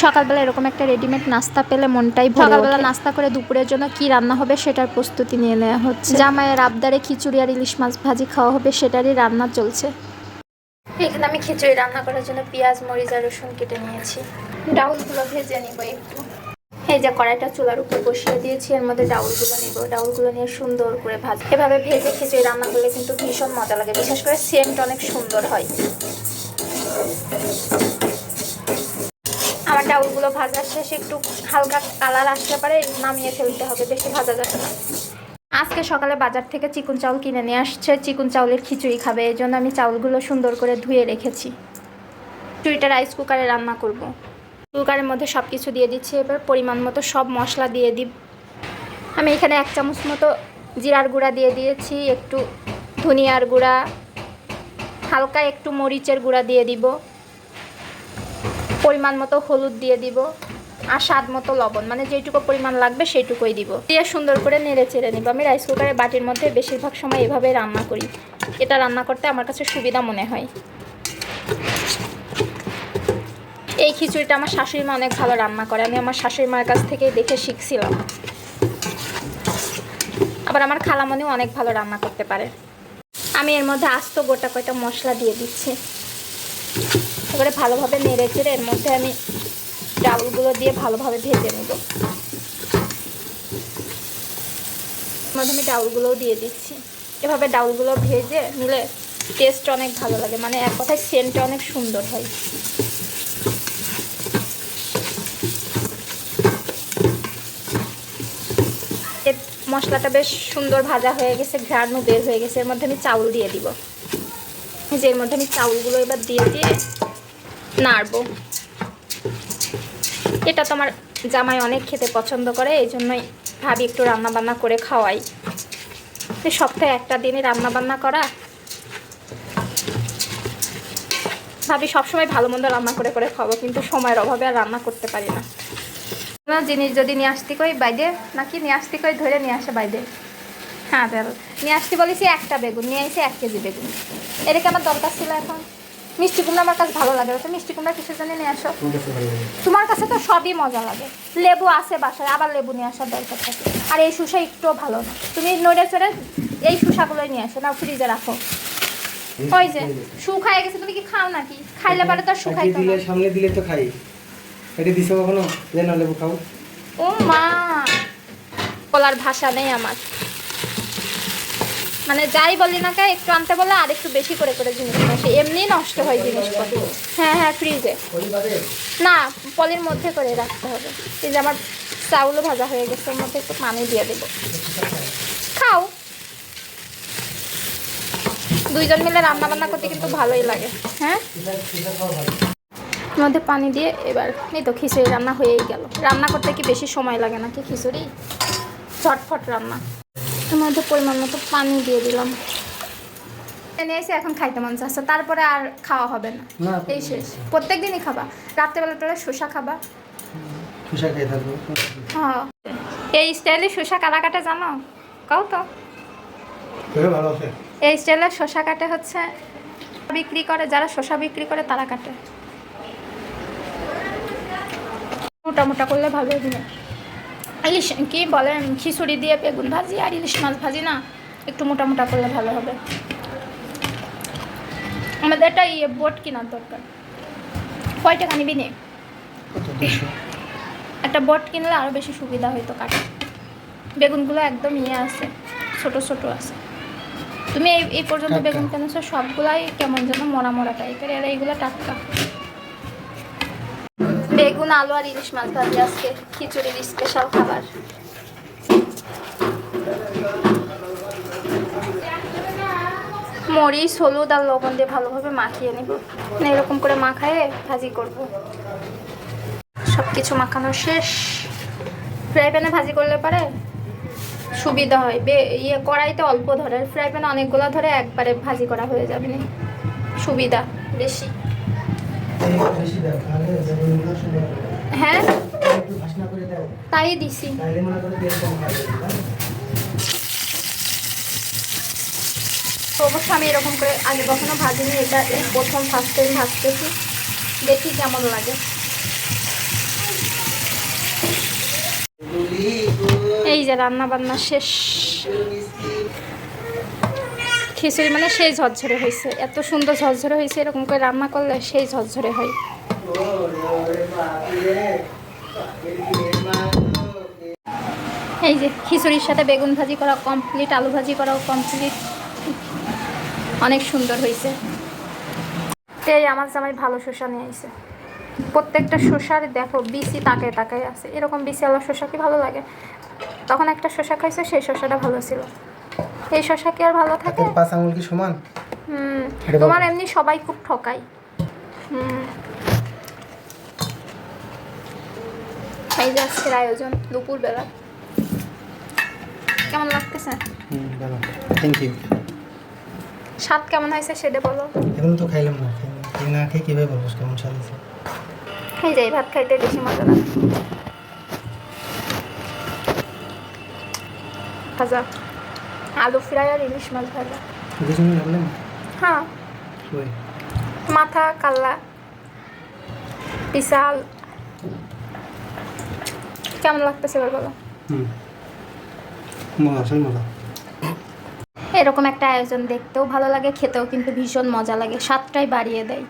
সকালবেলা এরকম একটা রেডিমেড নাস্তা পেলে মনটাই ভরে ওঠে। সকালবেলা নাস্তা করে দুপুরের জন্য কি রান্না হবে সেটার প্রস্তুতি নিয়ে নেওয়া হচ্ছে। জামাইয়ের আবদারে খিচুড়ি আর ইলিশ মাছ ভাজি খাওয়া হবে, সেটারই রান্না চলছে। এখানে আমি খিচুড়ি রান্না করার জন্য পেঁয়াজ মরিচ আর রসুন কেটে নিয়েছি। ডাউলগুলো ভেজে নিব একটু। এই যে কড়াইটা চুলার উপর বসিয়ে দিয়েছি, এর মধ্যে ডাউলগুলো নিব। ডাউলগুলো নিয়ে সুন্দর করে ভাজবো। এভাবে ভেজে খিচুড়ি রান্না করলে কিন্তু ভীষণ মজা লাগে, বিশেষ করে সেন্ট অনেক সুন্দর হয়। আমার ডাউলগুলো ভাজা শেষ, একটু হালকা কালার আসলে পরে নামিয়ে ফেলতে হবে, বেশি ভাজা যাবে না। আজকে সকালে বাজার থেকে চিকন চাউল কিনে নিয়ে আসছে, চিকন চাউলের খিচুড়ি খাবে, এই জন্য আমি চাউলগুলো সুন্দর করে ধুয়ে রেখেছি। খিচুড়িটা রাইস কুকারে রান্না করব। কুকারের মধ্যে সব কিছু দিয়ে দিচ্ছি, এবার পরিমাণ মতো সব মশলা দিয়ে দিব। আমি এখানে 1 চামচ মতো জিরার গুঁড়া দিয়ে দিয়েছি, একটু ধনিয়ার গুঁড়া, হালকা একটু মরিচের গুঁড়া দিয়ে দিব, পরিমাণ মতো হলুদ দিয়ে দিব, আর স্বাদ মতো লবণ, মানে যেটুকু পরিমাণ লাগবে সেইটুকুই দিব। দিয়ে সুন্দর করে নেড়ে চেড়ে নিব। আমি রাইস কুকারের বাটির মধ্যে বেশিরভাগ সময় এভাবে রান্না করি, এটা রান্না করতে আমার কাছে সুবিধা মনে হয়। এই খিচুড়িটা আমার শাশুড়ি মা অনেক ভালো রান্না করে, আমি আমার শাশুড়ি মার কাছ থেকে দেখে শিখছিলাম। আবার আমার খালামণিও অনেক ভালো রান্না করতে পারে। আমি এর মধ্যে আস্ত গোটা কয়টা মশলা দিয়ে দিচ্ছি, এবারে ভালোভাবে নেড়ে চেড়ে এর মধ্যে আমি ডাউলগুলো দিয়ে ভালোভাবে ভেজে নেব। মধ্যে আমি ডাউলগুলোও দিয়ে দিচ্ছি। এভাবে ডাউলগুলো ভেজে নিলে টেস্ট অনেক ভালো লাগে, মানে এক কথায় সেন্টটা অনেক সুন্দর হয়। মশলাটা বেশ সুন্দর ভাজা হয়ে গেছে, ঘ্রাণও বের হয়ে গেছে। এর মধ্যে আমি চাউল দিয়ে দিব। যে এর মধ্যে আমি চাউলগুলো এবার দিয়ে নাড়বো। এটা তো আমার জামাই অনেক খেতে পছন্দ করে, এই জন্যই ভাবি একটু রান্নাবান্না করে খাওয়াই। সপ্তাহে একটা দিনই রান্নাবান্না করা, ভাবি সবসময় ভালো মন্দ রান্না করে করে খাবো, কিন্তু সময়ের অভাবে আর রান্না করতে পারি না। জিনিস যদি নিয়ে আসতে কই বাইরে, নাকি নিয়ে আসতে কই ধরে নিয়ে আসে বাইরে। হ্যাঁ নিয়ে আসতে বলেছি একটা বেগুন, নিয়ে এসে 1 কেজি বেগুন। এটাকে আমার দরকার ছিল। এখন মিষ্টি কুমড়া আমার কাছে ভালো লাগে, তো মিষ্টি কুমড়া কিসের জন্য নিয়ে আসো? তোমার কাছে তো সবই মজা লাগে। লেবু আছে বাসায়, আবার লেবু নিয়ে আসার দরকার থাকে। আর এই শুষা একটুও ভালো না, তুমি নড়ে চড়ে এই শুষাগুলোই নিয়ে আসো না, ফ্রিজে রাখো। ওই যে শুকায় গেছে, তুমি কি খাও নাকি? খাইলে পারে তো শুকাই দিলে সামনে দিলে তো খাই। এটা দিছো কখনো যে না লেবু খাও? ও মা, বলার ভাষা নেই আমার। মানে যাই বলি না কে, একটু আনতে বলে আর একটু বেশি করে করে জিনিস আসে, এমনি নষ্ট হয় জিনিসপত্র। হ্যাঁ হ্যাঁ ফ্রিজে না, পলির মধ্যে করে রাখতে হবে। এই যে আমার চাউলও ভাজা হয়ে গেছে, ওর মধ্যে একটু পানি দিয়ে দেবো, খাও। দুইজন মিলে রান্না বান্না করতে কিন্তু ভালোই লাগে। হ্যাঁ, মধ্যে পানি দিয়ে এবার এই তো খিচুড়ি রান্না হয়েই গেল। রান্না করতে কি বেশি সময় লাগে নাকি? খিচুড়ি ঝটফট রান্না। এর মধ্যে পরিমাণ মতো পানি দিয়ে দিলাম। এনে এসে এখন খাইতে মন চাচ্ছে, তারপরে আর খাওয়া হবে না, এই শেষ। প্রত্যেক দিনই খাবা, রাত্রেবেলা শসা খাবা। শসা খেয়ে থাকবো। হ্যাঁ, এই স্টাইলে শসা কাটা কাটা জানো? কাও তো ভালো আছে। এই স্টাইলে শসা কাটে হচ্ছে বিক্রি করে, যারা শসা বিক্রি করে তারা কাটে। মোটা মোটা করলে ভালো দিনে। ইলিশ কি বলে, খিচুড়ি দিয়ে বেগুন ভাজি আর ইলিশ মাছ ভাজি না, একটু মোটা মোটা করলে ভালো হবে। আমাদের একটা বোট কেনার দরকার। কয় টাকা নিবি নে? একটা বোট কিনলে আরও বেশি সুবিধা হইতো কাটা। বেগুনগুলো একদম আছে, ছোট ছোট আছে। তুমি এই পর্যন্ত বেগুন কিনেছো, সবগুলাই কেমন যেন মরা মরা টাইপের, এর এইগুলো টাটকা। বেগুন আলু আর ইলিশ মাছ ভাজি আজকে খিচুড়ির স্পেশাল খাবার। মরিচ হলুদ আর লবণ দিয়ে ভালোভাবে মাখিয়ে নেব, এরকম করে মাখায়ে ভাজি করব। সব কিছু মাখানো শেষ। ফ্রাই প্যানে ভাজি করলে পারে সুবিধা হয়, কড়াইতে অল্প ধরে, ফ্রাই প্যানে অনেকগুলো ধরে একবারে ভাজি করা হয়ে যাবে, সুবিধা বেশি। হ্যাঁ তাই দিছি। অবশ্য আমি এরকম করে আগে কখনো ভাজিনি, এটা এই প্রথম ফার্স্ট টাইম ভাজতেছি, দেখি কেমন লাগে। যে রান্না বান্না শেষ। খিচুড়ি মানে সেই ঝরঝরে হয়েছে, এত সুন্দর ঝরঝরে হয়েছে, এরকম করে রান্না করলে সেই ঝরঝরে হয়। এই যে খিচুড়ির সাথে বেগুন ভাজি করা কমপ্লিট, আলু ভাজি করাও কমপ্লিট, অনেক সুন্দর হয়েছে। এই আমার জামাই ভালো শসা নিয়ে আইছে, প্রত্যেকটা শসার দেখো বিচি তাকায় তাকায় আছে, এরকম বিচি আলা শসা কি ভালো লাগে? তখন একটা শসা খাইছে, সেই শসাটা ভালো ছিল, এই শসা কি আর ভালো থাকে? পাঁচ আঙুল কি সমান? তোমার এমনি সবাই খুব ঠকাই। এই যে আজকের আয়োজন দুপুরবেলা, কেমন লাগতেছে? ভালো, থ্যাংক ইউ। স্বাদ কেমন হয়েছে সেটা বলো। এখন তো খাইলাম না, খাই না খেয়ে কীভাবে বলবো কেমন স্বাদ আছে? এই যে এই ভাত খাইতে বেশি মজা লাগে। ভাজা আলু ফ্রাই আর ইলিশ মাছ ভাজা। দুজনে রাখলাম? হ্যাঁ, ওই মাথা কাল্লা বিশাল। কেমন লাগতেছে এবার বলো। মজা, আসল মজা। এরকম একটা আয়োজন দেখতেও ভালো লাগে, খেতেও কিন্তু ভীষণ মজা লাগে, স্বাদটাই বাড়িয়ে দেয়।